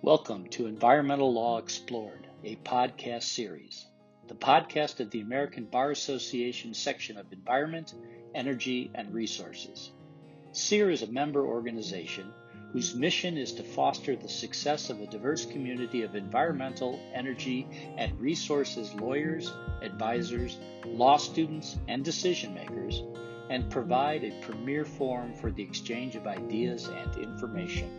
Welcome to Environmental Law Explored, a podcast series, the podcast of the American Bar Association section of Environment, Energy, and Resources. SEER is a member organization whose mission is to foster the success of a diverse community of environmental, energy, and resources lawyers, advisors, law students, and decision makers, and provide a premier forum for the exchange of ideas and information.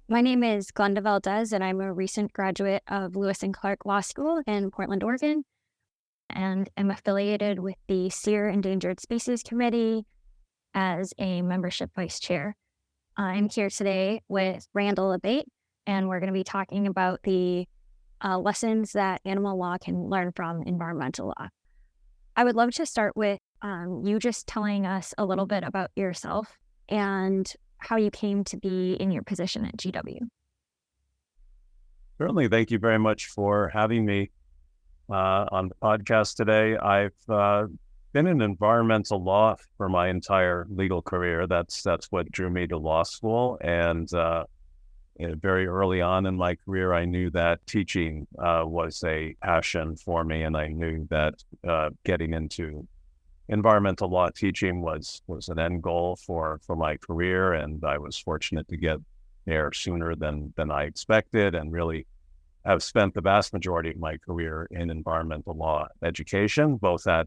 My name is Glenda Valdez, and I'm a recent graduate of Lewis and Clark Law School in Portland, Oregon, and am affiliated with the SEER Endangered Species Committee as a membership vice chair. I'm here today with Randall Abate, and we're going to be talking about the lessons that animal law can learn from environmental law. I would love to start with you just telling us a little bit about yourself and how you came to be in your position at GW. Certainly. Thank you very much for having me on the podcast today. I've been in environmental law for my entire legal career. That's what drew me to law school. And very early on in my career, I knew that teaching was a passion for me. And I knew that getting into environmental law teaching was an end goal for my career, and I was fortunate to get there sooner than I expected, and really have spent the vast majority of my career in environmental law education, both at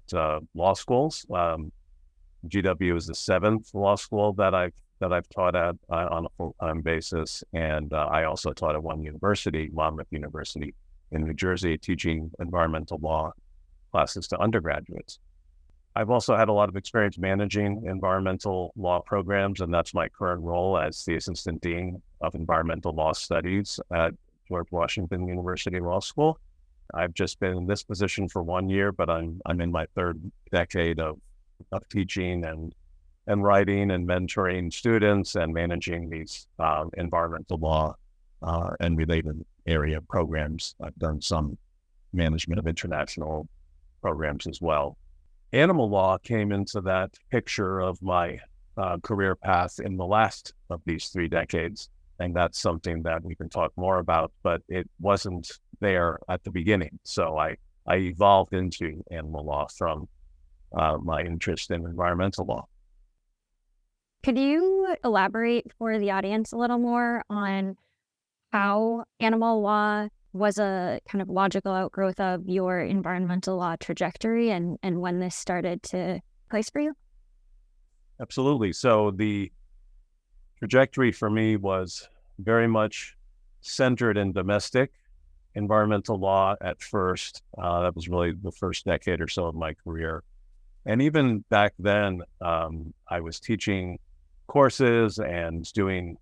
law schools. GW is the 7th law school that I've taught at on a full-time basis, and I also taught at one university, Monmouth University in New Jersey, teaching environmental law classes to undergraduates. I've also had a lot of experience managing environmental law programs, and that's my current role as the Assistant Dean of Environmental Law Studies at George Washington University Law School. I've just been in this position for 1 year, but I'm in my third decade of teaching and writing and mentoring students and managing these environmental law and related area programs. I've done some management of international programs as well. Animal law came into that picture of my career path in the last of these 3 decades. And that's something that we can talk more about, but it wasn't there at the beginning. So I evolved into animal law from my interest in environmental law. Could you elaborate for the audience a little more on how animal law was a kind of logical outgrowth of your environmental law trajectory and when this started to place for you? Absolutely. So the trajectory for me was very much centered in domestic environmental law at first. That was really the first decade or so of my career. And even back then, I was teaching courses and doing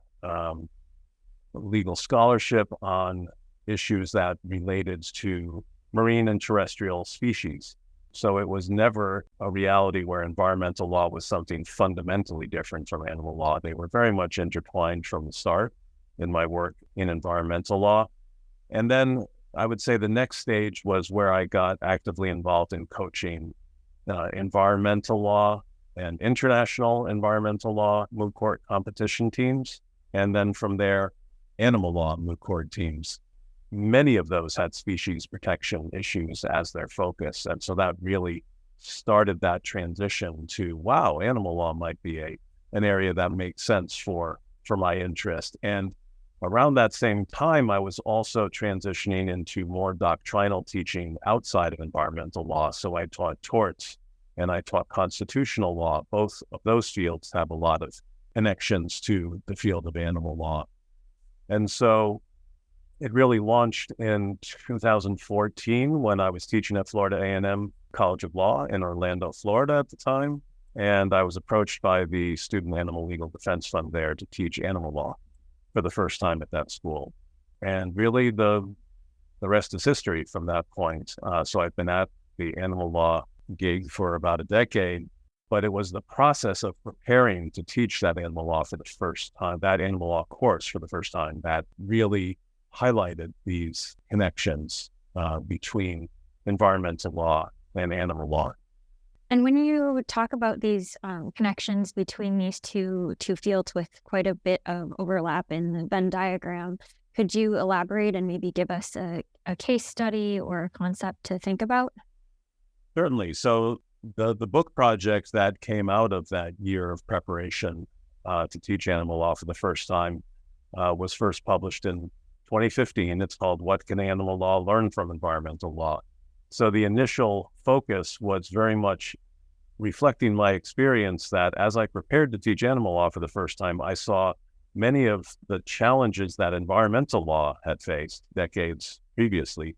legal scholarship on issues that related to marine and terrestrial species. So it was never a reality where environmental law was something fundamentally different from animal law. They were very much intertwined from the start in my work in environmental law. And then I would say the next stage was where I got actively involved in coaching environmental law and international environmental law moot court competition teams. And then from there, animal law moot court teams. Many of those had species protection issues as their focus. And so that really started that transition to, wow, animal law might be an area that makes sense for my interest. And around that same time, I was also transitioning into more doctrinal teaching outside of environmental law. So I taught torts and I taught constitutional law. Both of those fields have a lot of connections to the field of animal law. And so it really launched in 2014 when I was teaching at Florida A&M College of Law in Orlando, Florida at the time. And I was approached by the Student Animal Legal Defense Fund there to teach animal law for the first time at that school. And really the rest is history from that point. So I've been at the animal law gig for about a decade, but it was the process of preparing to teach that animal law for the first time, that animal law course for the first time, that really highlighted these connections between environmental law and animal law. And when you talk about these connections between these two fields with quite a bit of overlap in the Venn diagram, could you elaborate and maybe give us a case study or a concept to think about? Certainly. So the book project that came out of that year of preparation to teach animal law for the first time was first published in 2015. It's called What Can Animal Law Learn from Environmental Law? So the initial focus was very much reflecting my experience that as I prepared to teach animal law for the first time, I saw many of the challenges that environmental law had faced decades previously,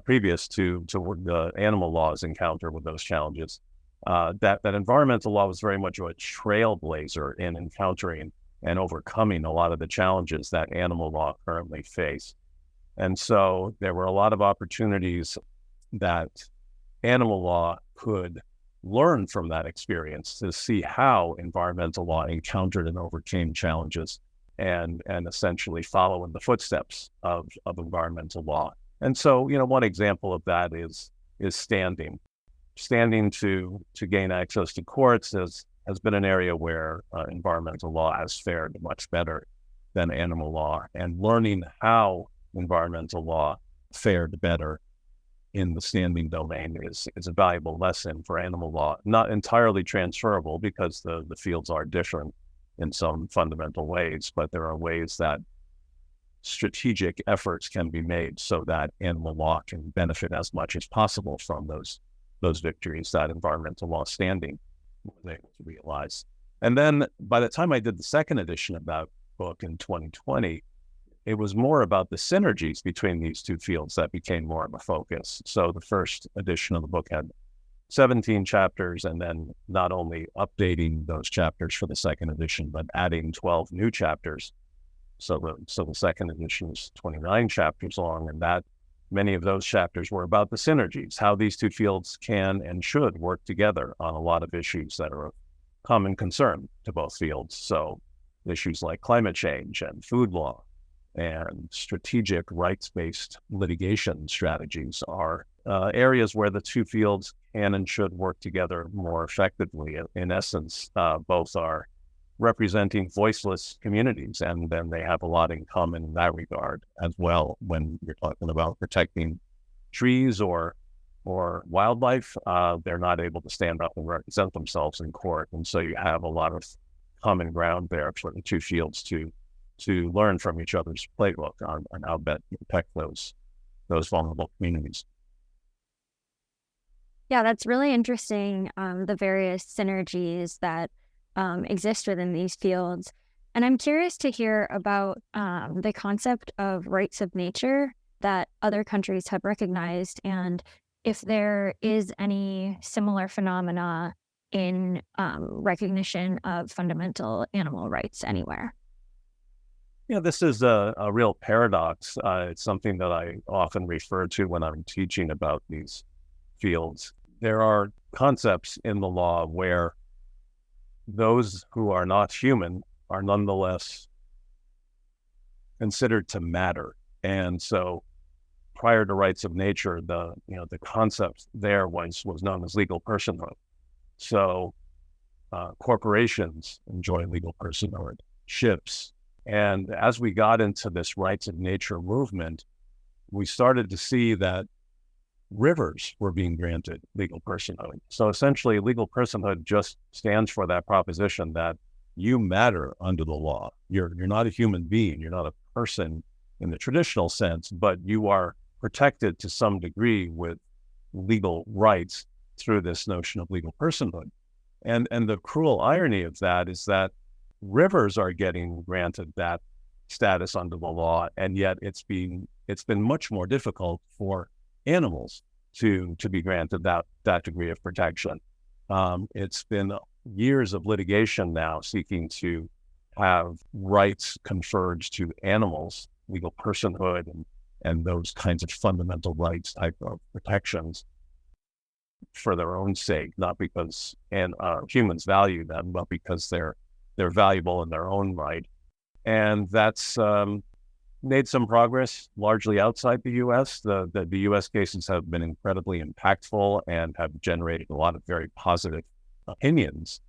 previous to the animal law's encounter with those challenges. That environmental law was very much a trailblazer in encountering and overcoming a lot of the challenges that animal law currently face. And so there were a lot of opportunities that animal law could learn from that experience to see how environmental law encountered and overcame challenges and essentially follow in the footsteps of environmental law. And so, one example of that is standing. Standing to gain access to courts has been an area where environmental law has fared much better than animal law, and learning how environmental law fared better in the standing domain is a valuable lesson for animal law. Not entirely transferable because the fields are different in some fundamental ways, but there are ways that strategic efforts can be made so that animal law can benefit as much as possible from those victories that environmental law standing was able to realize. And then by the time I did the second edition of that book in 2020, it was more about the synergies between these two fields that became more of a focus. So the first edition of the book had 17 chapters, and then not only updating those chapters for the second edition, but adding 12 new chapters. So the second edition is 29 chapters long, and that many of those chapters were about the synergies, how these two fields can and should work together on a lot of issues that are of common concern to both fields. So issues like climate change and food law and strategic rights-based litigation strategies are areas where the two fields can and should work together more effectively. In essence, both are representing voiceless communities, and then they have a lot in common in that regard as well. When you're talking about protecting trees or wildlife, they're not able to stand up and represent themselves in court, and so you have a lot of common ground there for the two fields to learn from each other's playbook on how to protect those vulnerable communities. Yeah, that's really interesting, the various synergies that exist within these fields. And I'm curious to hear about the concept of rights of nature that other countries have recognized, and if there is any similar phenomena in recognition of fundamental animal rights anywhere. This is a real paradox. It's something that I often refer to when I'm teaching about these fields. There are concepts in the law where those who are not human are nonetheless considered to matter. And so prior to rights of nature, the concept there was known as legal personhood. So corporations enjoy legal personhood, ships. And as we got into this rights of nature movement, we started to see that rivers were being granted legal personhood. So essentially, legal personhood just stands for that proposition that you matter under the law. You're not a human being. You're not a person in the traditional sense, but you are protected to some degree with legal rights through this notion of legal personhood. And the cruel irony of that is that rivers are getting granted that status under the law, and yet it's been much more difficult for animals to be granted that degree of protection. It's been years of litigation now seeking to have rights conferred to animals, legal personhood, and those kinds of fundamental rights type of protections for their own sake, not because humans value them, but because they're valuable in their own right. And that's made some progress largely outside the U.S. The U.S. cases have been incredibly impactful and have generated a lot of very positive opinions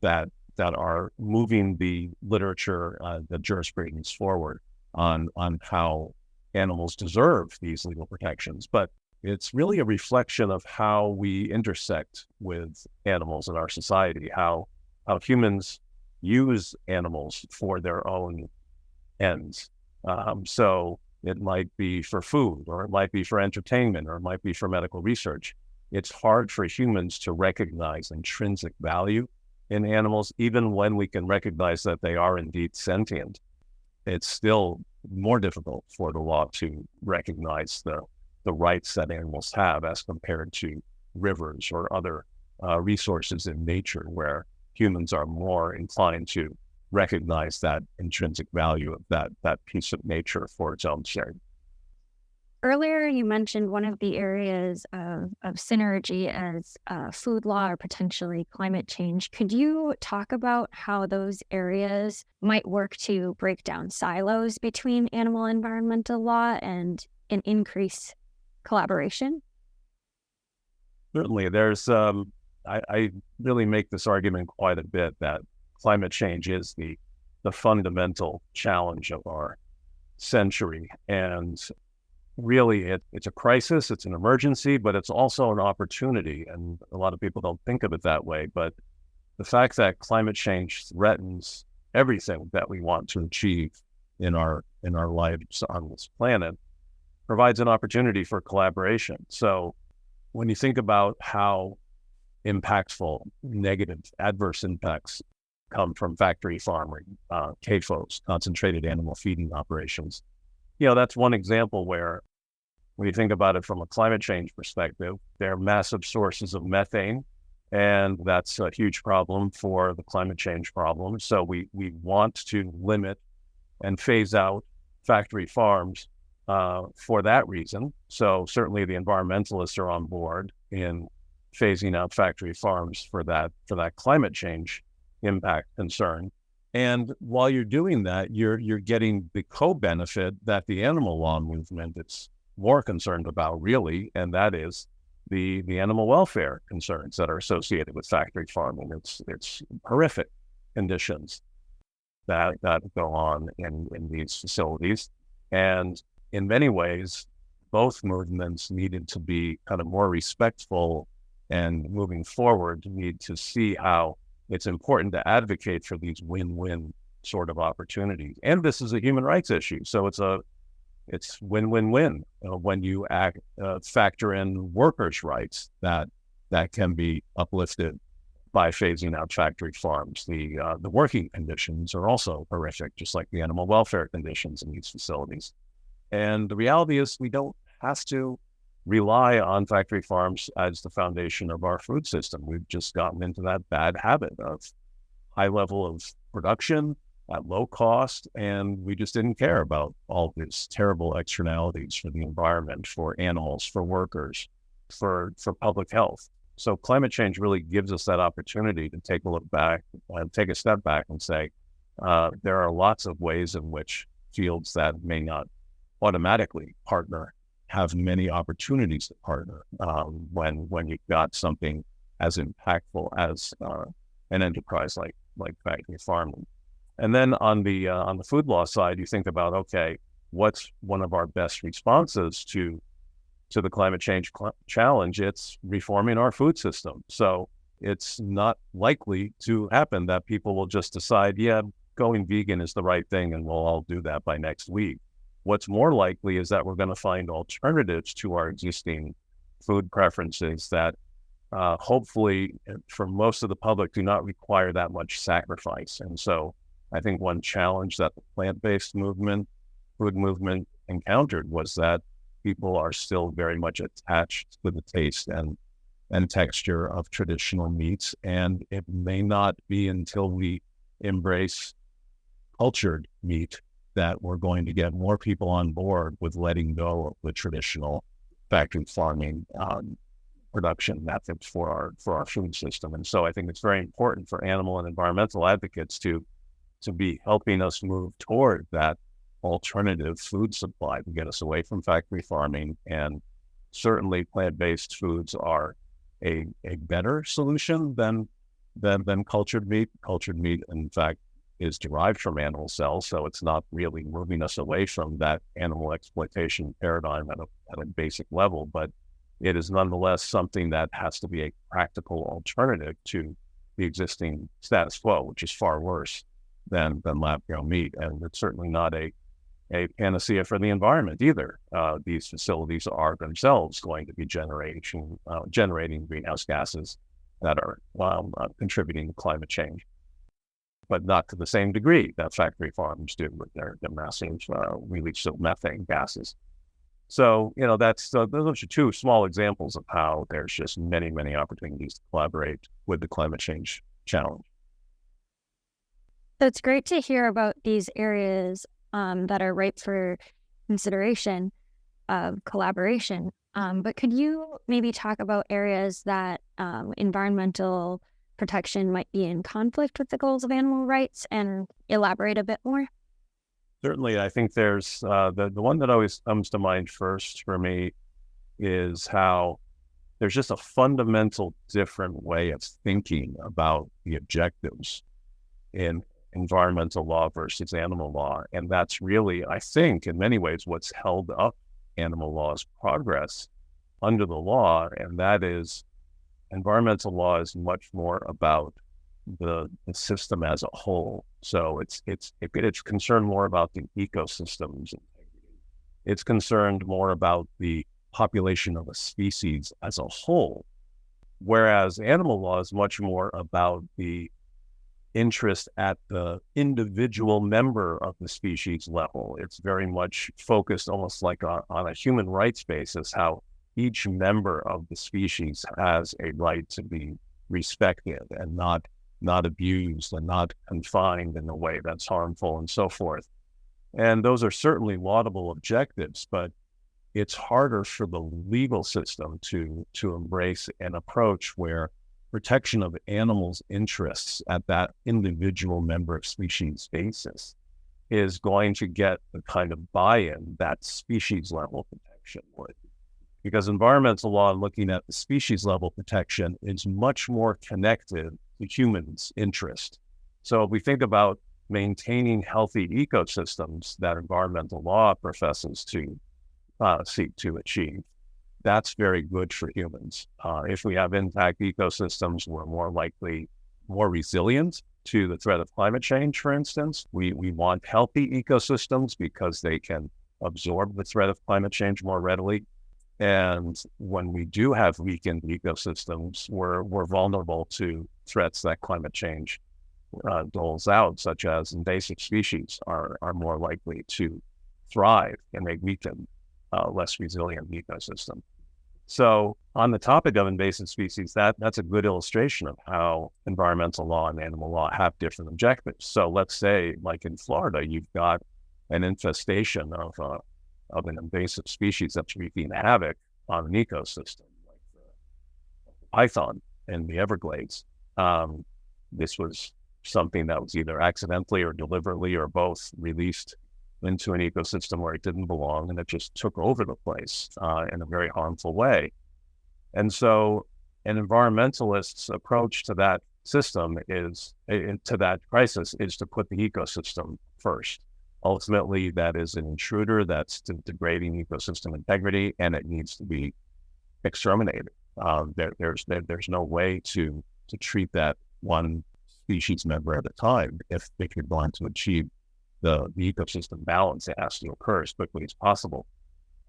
that are moving the literature, the jurisprudence forward on how animals deserve these legal protections. But it's really a reflection of how we intersect with animals in our society, how humans use animals for their own ends. So it might be for food, or it might be for entertainment, or it might be for medical research. It's hard for humans to recognize intrinsic value in animals, even when we can recognize that they are indeed sentient. It's still more difficult for the law to recognize the rights that animals have as compared to rivers or other resources in nature, where humans are more inclined to recognize that intrinsic value of that piece of nature for its own sake. Earlier, you mentioned one of the areas of synergy as food law or potentially climate change. Could you talk about how those areas might work to break down silos between animal environmental law and increase collaboration? Certainly. There's, I really make this argument quite a bit that climate change is the fundamental challenge of our century. And really, it's a crisis, it's an emergency, but it's also an opportunity. And a lot of people don't think of it that way. But the fact that climate change threatens everything that we want to achieve in our lives on this planet provides an opportunity for collaboration. So when you think about how impactful, negative, adverse impacts come from factory farming, CAFOs, concentrated animal feeding operations, that's one example where, when you think about it from a climate change perspective, they're massive sources of methane, and that's a huge problem for the climate change problem. So we want to limit and phase out factory farms for that reason. So certainly the environmentalists are on board in phasing out factory farms for that climate change impact concern. And while you're doing that, you're getting the co-benefit that the animal law movement is more concerned about, really, and that is the animal welfare concerns that are associated with factory farming. It's horrific conditions that go on in these facilities. And in many ways, both movements needed to be kind of more respectful, and moving forward, need to see how it's important to advocate for these win-win sort of opportunities. And this is a human rights issue. So it's win-win-win when you factor in workers' rights that can be uplifted by phasing out factory farms. The working conditions are also horrific, just like the animal welfare conditions in these facilities. And the reality is, we don't have to rely on factory farms as the foundation of our food system. We've just gotten into that bad habit of high level of production at low cost, and we just didn't care about all these terrible externalities for the environment, for animals, for workers, for public health. So climate change really gives us that opportunity to take a look back and take a step back and say, there are lots of ways in which fields that may not automatically partner have many opportunities to partner when you've got something as impactful as an enterprise like factory farming. And then on the food law side, you think about, okay, what's one of our best responses to the climate change challenge? It's reforming our food system. So it's not likely to happen that people will just decide, yeah, going vegan is the right thing, and we'll all do that by next week. What's more likely is that we're going to find alternatives to our existing food preferences that hopefully, for most of the public, do not require that much sacrifice. And so I think one challenge that the plant-based food movement encountered was that people are still very much attached to the taste and texture of traditional meats. And it may not be until we embrace cultured meat that we're going to get more people on board with letting go of the traditional factory farming production methods for our food system. And so I think it's very important for animal and environmental advocates to be helping us move toward that alternative food supply to get us away from factory farming. And certainly plant-based foods are a better solution than cultured meat. Cultured meat, in fact, is derived from animal cells, so it's not really moving us away from that animal exploitation paradigm at a basic level, but it is nonetheless something that has to be a practical alternative to the existing status quo, which is far worse than lab-grown meat. And it's certainly not a panacea for the environment either. These facilities are themselves going to be generating greenhouse gases that are contributing to climate change, but not to the same degree that factory farms do with their massive release of methane gases. So, those are two small examples of how there's just many, many opportunities to collaborate with the climate change challenge. So it's great to hear about these areas that are ripe for consideration of collaboration. But could you maybe talk about areas that environmental protection might be in conflict with the goals of animal rights and elaborate a bit more? Certainly, I think there's the one that always comes to mind first for me is how there's just a fundamental different way of thinking about the objectives in environmental law versus animal law. And that's really, I think, in many ways, what's held up animal law's progress under the law. And that is, environmental law is much more about the system as a whole. So it's concerned more about the ecosystems. It's concerned more about the population of a species as a whole, whereas animal law is much more about the interest at the individual member of the species level. It's very much focused almost like on a human rights basis, how each member of the species has a right to be respected and not abused and not confined in a way that's harmful and so forth. And those are certainly laudable objectives, but it's harder for the legal system to embrace an approach where protection of animals' interests at that individual member of species basis is going to get the kind of buy-in that species level protection would. Because environmental law, looking at the species level protection, is much more connected to humans' interest. So if we think about maintaining healthy ecosystems that environmental law professes to seek to achieve, that's very good for humans. If we have intact ecosystems, we're more resilient to the threat of climate change, for instance. We want healthy ecosystems because they can absorb the threat of climate change more readily. And when we do have weakened ecosystems, we're vulnerable to threats that climate change doles out, such as invasive species are more likely to thrive in a weakened, less resilient ecosystem. So on the topic of invasive species, that's a good illustration of how environmental law and animal law have different objectives. So let's say, like in Florida, you've got an infestation of an invasive species that's wreaking havoc on an ecosystem, like the python in the Everglades. This was something that was either accidentally or deliberately or both released into an ecosystem where it didn't belong, and it just took over the place in a very harmful way. And so an environmentalist's approach to that system to that crisis is to put the ecosystem first. Ultimately, that is an intruder that's degrading ecosystem integrity, and it needs to be exterminated. There's no way to treat that one species member at a time. If you're going to achieve the ecosystem balance, it has to occur as quickly as possible.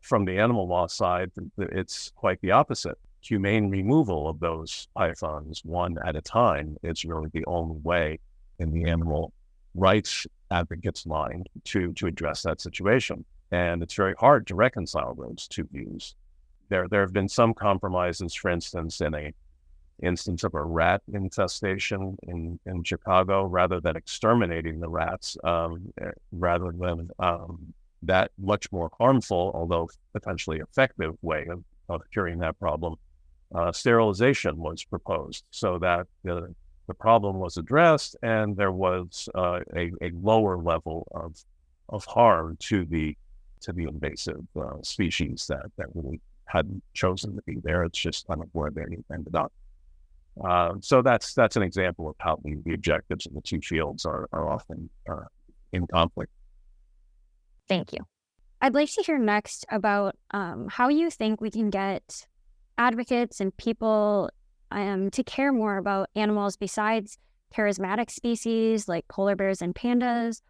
From the animal law side, it's quite the opposite. Humane removal of those pythons one at a time is really the only way in the animal rights advocates' mind to address that situation. And it's very hard to reconcile those two views. There have been some compromises, for instance, in a instance of a rat infestation in Chicago, rather than exterminating the rats, rather than that much more harmful, although potentially effective way of curing that problem, sterilization was proposed so that the problem was addressed and there was a lower level of harm to the invasive species that really hadn't chosen to be there. It's just kind of where they ended up. So that's an example of how the objectives of the two fields are often in conflict. Thank you. I'd like to hear next about how you think we can get advocates and people to care more about animals besides charismatic species like polar bears and pandas,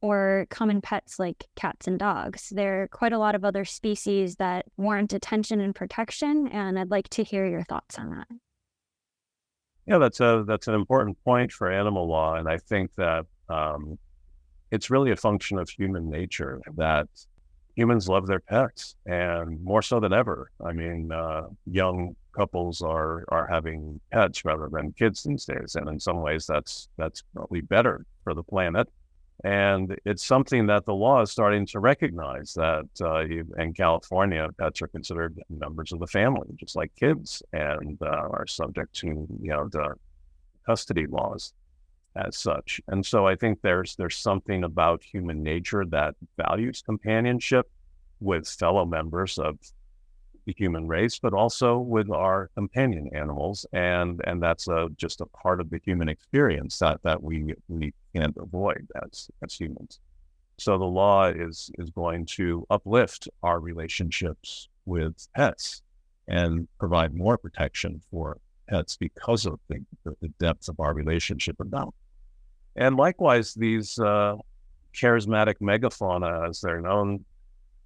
or common pets like cats and dogs. There are quite a lot of other species that warrant attention and protection, and I'd like to hear your thoughts on that. Yeah, that's an important point for animal law, and I think that it's really a function of human nature that humans love their pets, and more so than ever. I mean, young couples are having pets rather than kids these days, and in some ways, that's probably better for the planet. And it's something that the law is starting to recognize that in California, pets are considered members of the family, just like kids, and are subject to the custody laws as such. And so I think there's something about human nature that values companionship with fellow members of the human race, but also with our companion animals, and that's just a part of the human experience that we can't avoid as humans. So the law is going to uplift our relationships with pets and provide more protection for pets because of the depth of our relationship with them. And likewise, these charismatic megafauna, as they're known,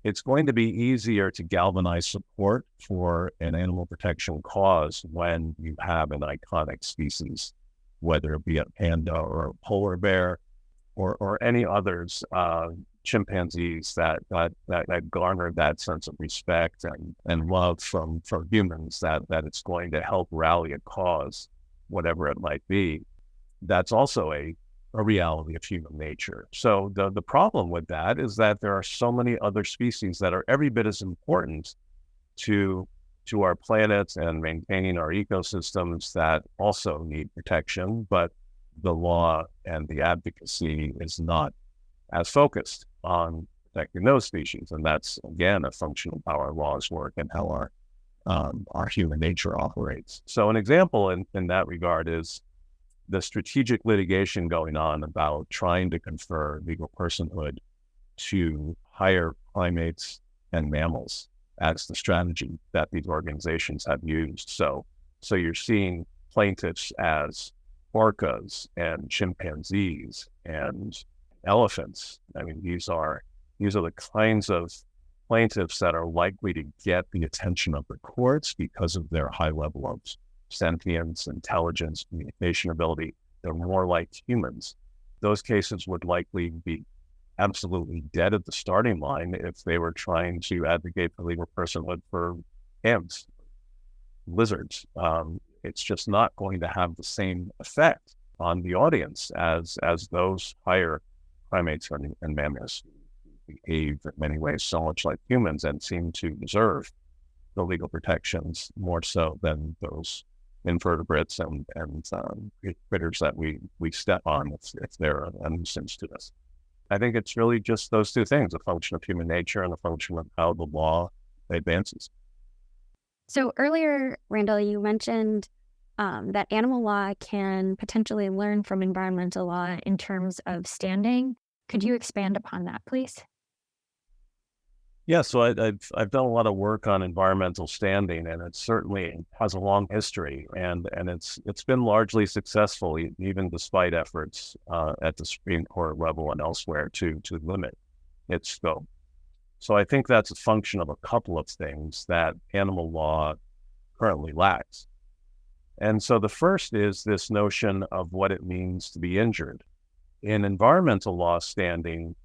it's going to be easier to galvanize support for an animal protection cause when you have an iconic species, whether it be a panda or a polar bear or any others, chimpanzees that garner that sense of respect and love from humans, that it's going to help rally a cause, whatever it might be. That's also a reality of human nature. So the problem with that is that there are so many other species that are every bit as important to our planet and maintaining our ecosystems that also need protection, but the law and the advocacy is not as focused on protecting those species. And that's, again, a function of how our laws work and how our human nature operates. So an example in that regard is the strategic litigation going on about trying to confer legal personhood to higher primates and mammals as the strategy that these organizations have used. So you're seeing plaintiffs as orcas and chimpanzees and elephants. I mean, these are the kinds of plaintiffs that are likely to get the attention of the courts because of their high level of sentience, intelligence, communication ability. They're more like humans. Those cases would likely be absolutely dead at the starting line if they were trying to advocate for legal personhood for ants, lizards. It's just not going to have the same effect on the audience as those higher primates and mammals behave in many ways so much like humans and seem to deserve the legal protections more so than those invertebrates and critters that we step on if they're a nuisance to us. I think it's really just those two things, a function of human nature and a function of how the law advances. So earlier, Randall, you mentioned that animal law can potentially learn from environmental law in terms of standing. Could you expand upon that, please? Yeah, so I've done a lot of work on environmental standing, and it certainly has a long history, and it's been largely successful, even despite efforts at the Supreme Court level and elsewhere to limit its scope. So I think that's a function of a couple of things that animal law currently lacks. And so the first is this notion of what it means to be injured. In environmental law standing,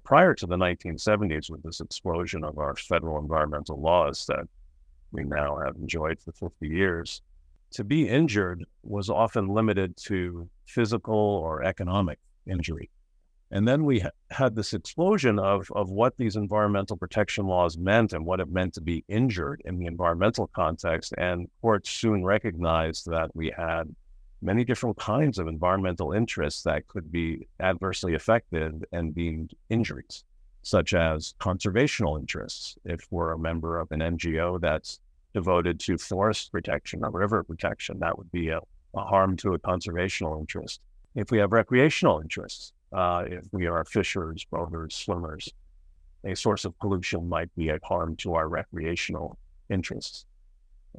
prior to the 1970s, with this explosion of our federal environmental laws that we now have enjoyed for 50 years, to be injured was often limited to physical or economic injury. And then we had this explosion of what these environmental protection laws meant and what it meant to be injured in the environmental context. And courts soon recognized that we had many different kinds of environmental interests that could be adversely affected and deemed injuries, such as conservational interests. If we're a member of an NGO that's devoted to forest protection or river protection, that would be a harm to a conservational interest. If we have recreational interests, if we are fishers, boaters, swimmers, a source of pollution might be a harm to our recreational interests.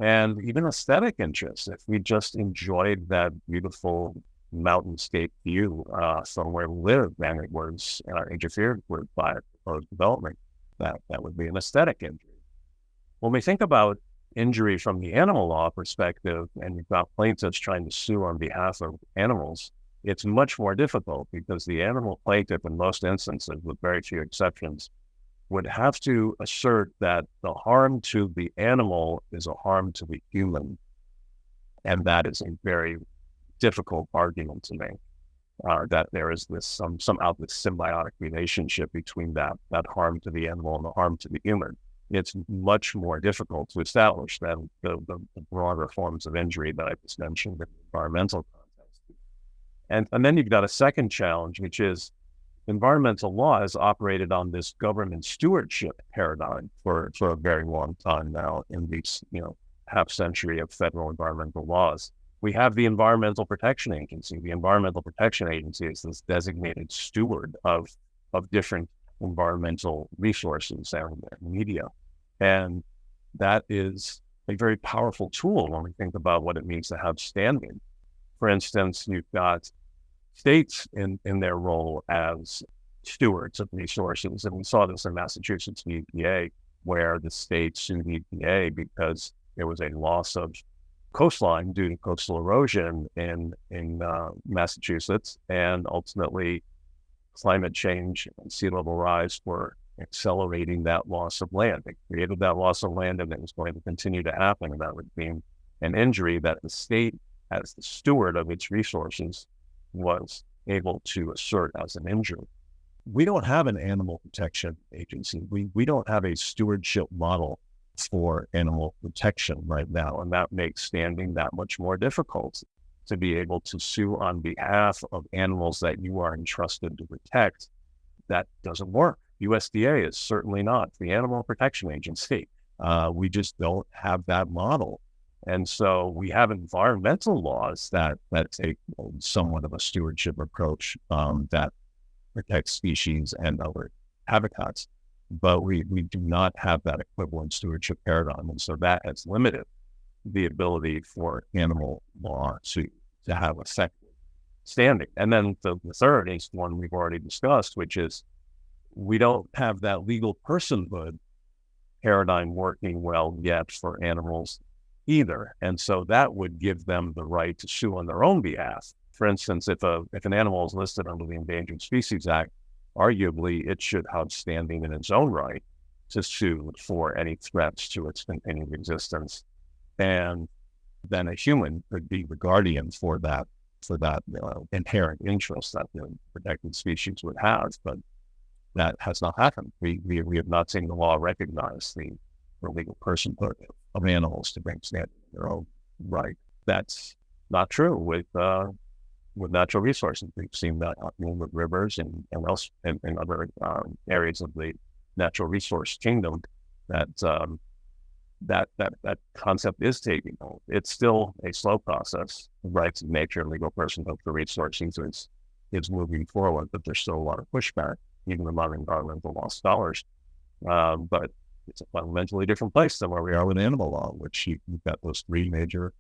And even aesthetic interests, if we just enjoyed that beautiful mountainscape view from where we live and it was interfered with by proposed development, that would be an aesthetic injury. When we think about injury from the animal law perspective, and you've got plaintiffs trying to sue on behalf of animals, it's much more difficult because the animal plaintiff, in most instances, with very few exceptions, would have to assert that the harm to the animal is a harm to the human. And that is a very difficult argument to make, that there is this somehow this symbiotic relationship between that harm to the animal and the harm to the human. It's much more difficult to establish than the broader forms of injury that I just mentioned in the environmental context. And then you've got a second challenge, which is environmental law has operated on this government stewardship paradigm for a very long time now in these, half century of federal environmental laws. We have the Environmental Protection Agency. The Environmental Protection Agency is this designated steward of different environmental resources and media. And that is a very powerful tool when we think about what it means to have standing. For instance, you've got states in their role as stewards of resources. And we saw this in Massachusetts, the EPA, where the state sued the EPA because there was a loss of coastline due to coastal erosion in Massachusetts. And ultimately, climate change and sea level rise were accelerating that loss of land. It created that loss of land, and it was going to continue to happen. And that would be an injury that the state, as the steward of its resources, was able to assert as an injury. We don't have an animal protection agency. We don't have a stewardship model for animal protection right now. And that makes standing that much more difficult to be able to sue on behalf of animals that you are entrusted to protect. That doesn't work. USDA is certainly not the Animal Protection Agency. We just don't have that model. And so we have environmental laws that take somewhat of a stewardship approach that protects species and other habitats, but we do not have that equivalent stewardship paradigm. And so that has limited the ability for animal law to have effective standing. And then the third is one we've already discussed, which is we don't have that legal personhood paradigm working well yet for animals either. And so that would give them the right to sue on their own behalf. For instance, if an animal is listed under the Endangered Species Act, arguably it should have standing in its own right to sue for any threats to its continued existence. And then a human could be the guardian for that inherent interest that the protected species would have. But that has not happened. We have not seen the law recognize the legal personhood of animals to bring standing in their own right. That's not true with natural resources. We've seen that happening with rivers and else in other areas of the natural resource kingdom. That concept is taking hold. It's still a slow process. The rights of nature and legal personhood for resources is moving forward, but there's still a lot of pushback, even among environmental law scholars. But it's a fundamentally different place than where we are with animal law, which you've got those three major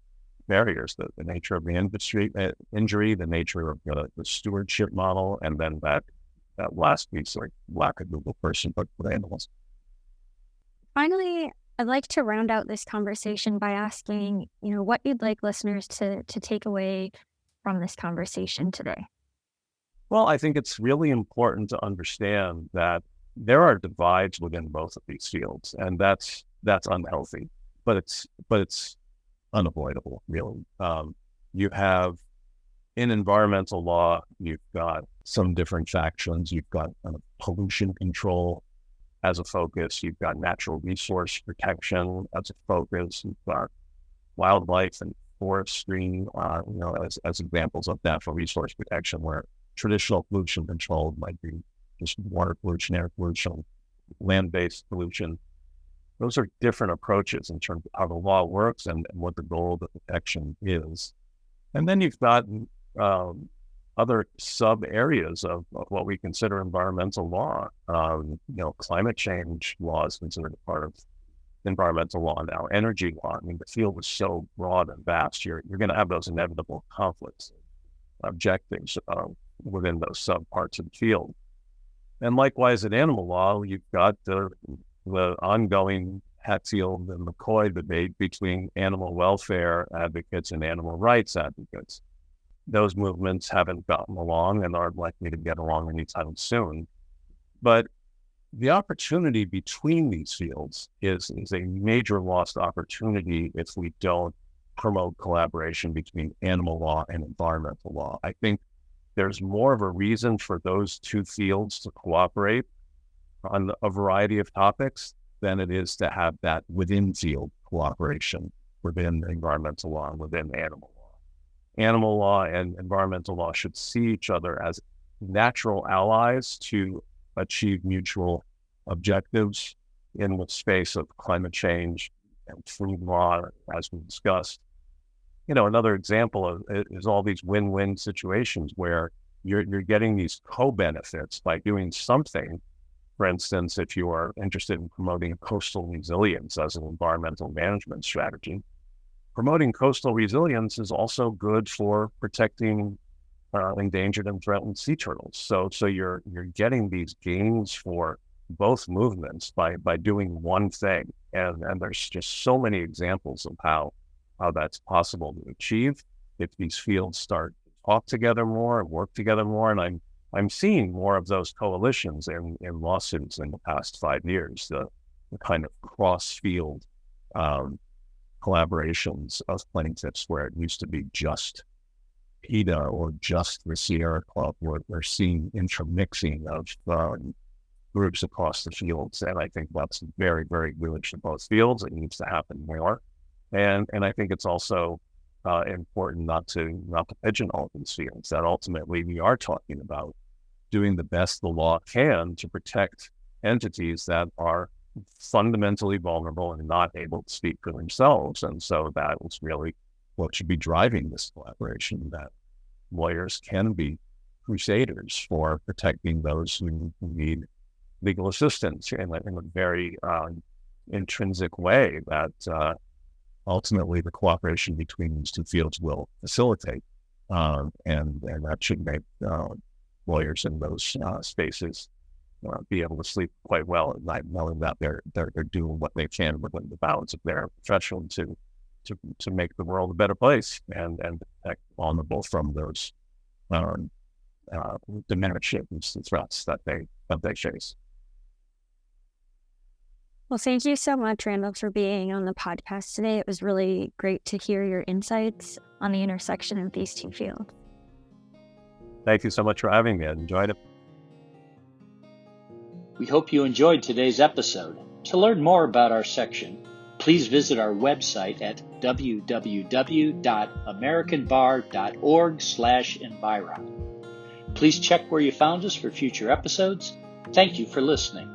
barriers: the nature of the injury, the nature of the stewardship model, and then that last piece, like lack of legal personhood for animals. Finally, I'd like to round out this conversation by asking, what you'd like listeners to take away from this conversation today. Well, I think it's really important to understand that there are divides within both of these fields, and that's unhealthy, but it's unavoidable, really. You have in environmental law, you've got some different factions. You've got pollution control as a focus. You've got natural resource protection as a focus. You've got wildlife and forestry, as examples of natural resource protection, where traditional pollution control might be just water pollution, air pollution, land-based pollution. Those are different approaches in terms of how the law works and what the goal of the protection is. And then you've got other sub areas of what we consider environmental law. Climate change law is considered a part of environmental law now. Energy law. I mean, the field is so broad and vast. You're going to have those inevitable conflicts, objectives within those sub parts of the field. And likewise, in animal law, you've got the ongoing Hatfield and McCoy debate between animal welfare advocates and animal rights advocates. Those movements haven't gotten along and aren't likely to get along anytime soon. But the opportunity between these fields is a major lost opportunity if we don't promote collaboration between animal law and environmental law. I think there's more of a reason for those two fields to cooperate on a variety of topics than it is to have that within field cooperation within environmental law and within animal law. Animal law and environmental law should see each other as natural allies to achieve mutual objectives in the space of climate change and food law, as we discussed. Another example is all these win-win situations where you're getting these co-benefits by doing something. For instance, if you are interested in promoting coastal resilience as an environmental management strategy, promoting coastal resilience is also good for protecting endangered and threatened sea turtles. So you're getting these gains for both movements by doing one thing. And there's just so many examples of how that's possible to achieve if these fields start to talk together more and work together more. And I'm seeing more of those coalitions in lawsuits in the past 5 years, the kind of cross-field collaborations of plaintiffs where it used to be just PETA or just the Sierra Club. We're seeing intermixing of groups across the fields. And I think that's very, very good for both fields. It needs to happen more. And I think it's also important not to pigeonhole these fields, that ultimately we are talking about doing the best the law can to protect entities that are fundamentally vulnerable and not able to speak for themselves. And so that is really what should be driving this collaboration, that lawyers can be crusaders for protecting those who need legal assistance in a very intrinsic way that ultimately the cooperation between these two fields will facilitate. And that should make lawyers in those spaces be able to sleep quite well at night, knowing that they're doing what they can within the bounds of their profession to make the world a better place and protect vulnerable from those diminishing threats that they face. Well, thank you so much, Randall, for being on the podcast today. It was really great to hear your insights on the intersection of these two fields. Thank you so much for having me. I enjoyed it. We hope you enjoyed today's episode. To learn more about our section, please visit our website at www.americanbar.org/enviro. Please check where you found us for future episodes. Thank you for listening.